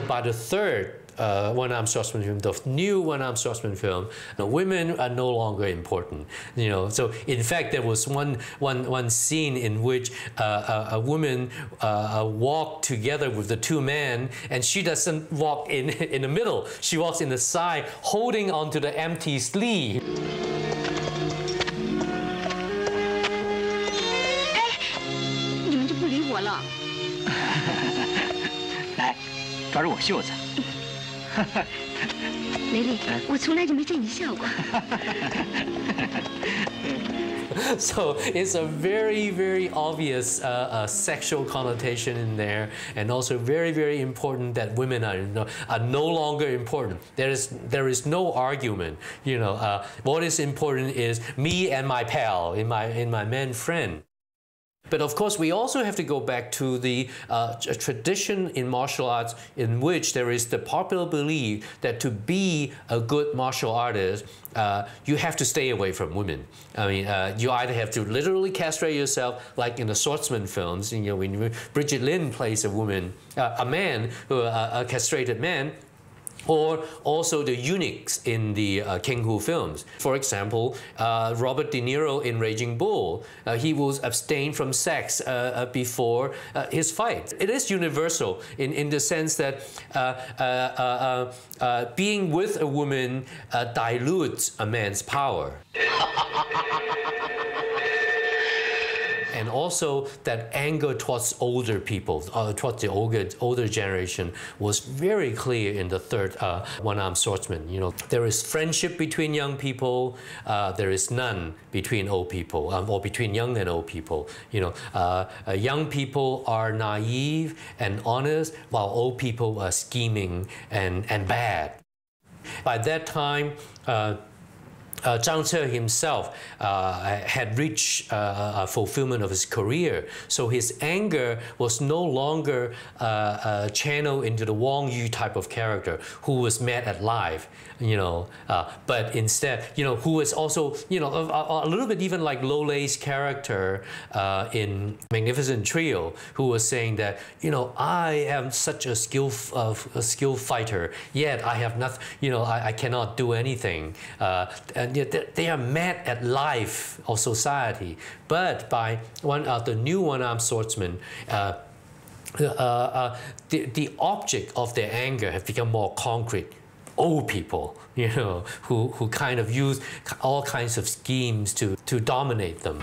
by the third one-armed swordsman film, the new one-armed swordsman film, the women are no longer important. So in fact, there was one scene in which a woman walked together with the two men, and she doesn't walk in the middle. She walks in the side, holding onto the empty sleeve. 你们就不理我了？来，抓住我袖子。 蕾蕾，我从来就没见你笑过。So it's a very, very obvious sexual connotation in there, and also very, very important that women are no longer important. There is no argument. What is important is me and my pal, in my man friend. But of course, we also have to go back to the tradition in martial arts in which there is the popular belief that to be a good martial artist, you have to stay away from women. I mean, you either have to literally castrate yourself, like in the swordsman films, when Bridget Lin plays a woman, a man, a castrated man, or also the eunuchs in the King Hu films. For example, Robert De Niro in Raging Bull, he was abstained from sex before his fight. It is universal in the sense that being with a woman dilutes a man's power. And also that anger towards older people, towards the older generation, was very clear in the third one-armed swordsman. There is friendship between young people. There is none between old people, or between young and old people. Young people are naive and honest, while old people are scheming and bad. By that time, Chang Cheh himself had reached fulfillment of his career, so his anger was no longer channeled into the Wang Yu type of character who was mad at life, but instead, who was also, a little bit even like Lo Lei's character in Magnificent Trio, who was saying that, I am such a skilled fighter, yet I have nothing, I cannot do anything. And yet they are mad at life or society. But by the new one-armed swordsman, the object of their anger have become more concrete. Old people, who kind of use all kinds of schemes to dominate them.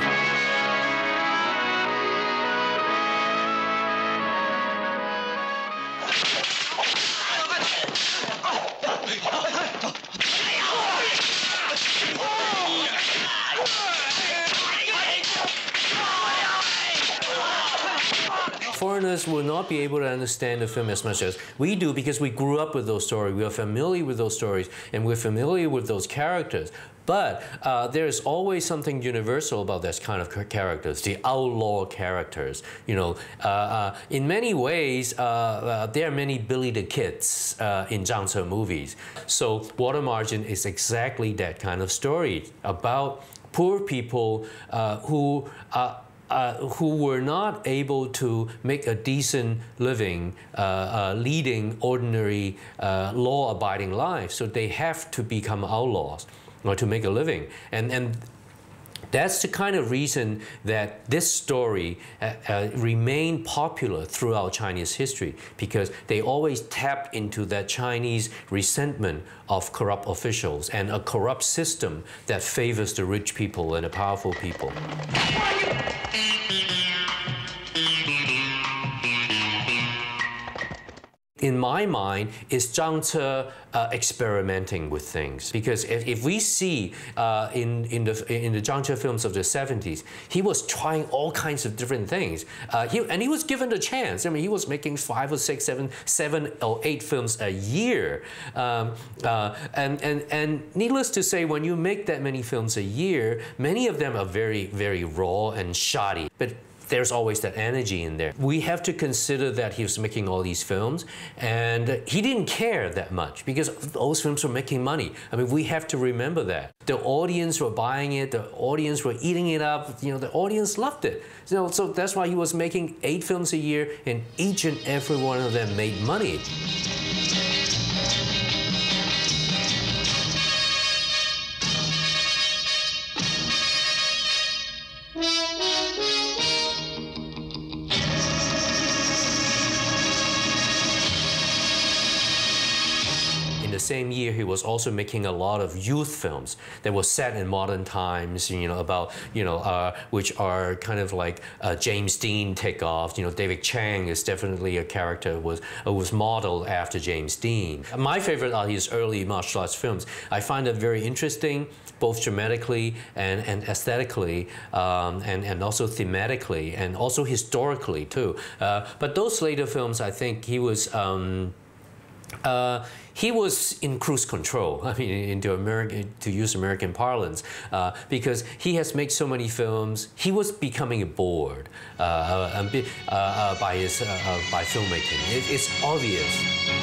Foreigners will not be able to understand the film as much as we do because we grew up with those stories. We are familiar with those stories and we're familiar with those characters. But there is always something universal about this kind of characters, the outlaw characters. In many ways, there are many Billy the Kids in Chang Cheh movies. So Water Margin is exactly that kind of story about poor people who were not able to make a decent living, leading ordinary law-abiding lives. So they have to become outlaws or to make a living. And that's the kind of reason that this story remained popular throughout Chinese history, because they always tapped into that Chinese resentment of corrupt officials and a corrupt system that favors the rich people and the powerful people. In my mind, is Chang Cheh experimenting with things? Because if we see in the Chang Cheh films of the 70s, he was trying all kinds of different things. And he was given the chance. I mean, he was making 5 or 6, 7 or 8 films a year. And needless to say, when you make that many films a year, many of them are very, very raw and shoddy. But there's always that energy in there. We have to consider that he was making all these films, and he didn't care that much because those films were making money. I mean, we have to remember that. The audience were buying it, the audience were eating it up, the audience loved it. So that's why he was making 8 films a year, and each and every one of them made money. In the same year, he was also making a lot of youth films that were set in modern times, about, which are kind of like James Dean takeoff. David Chang is definitely a character was modeled after James Dean. My favorite are his early martial arts films. I find them very interesting, both dramatically and aesthetically, and also thematically, and also historically too. But those later films, I think he was in cruise control. I mean, to use American parlance, because he has made so many films. He was becoming bored by filmmaking. It's obvious.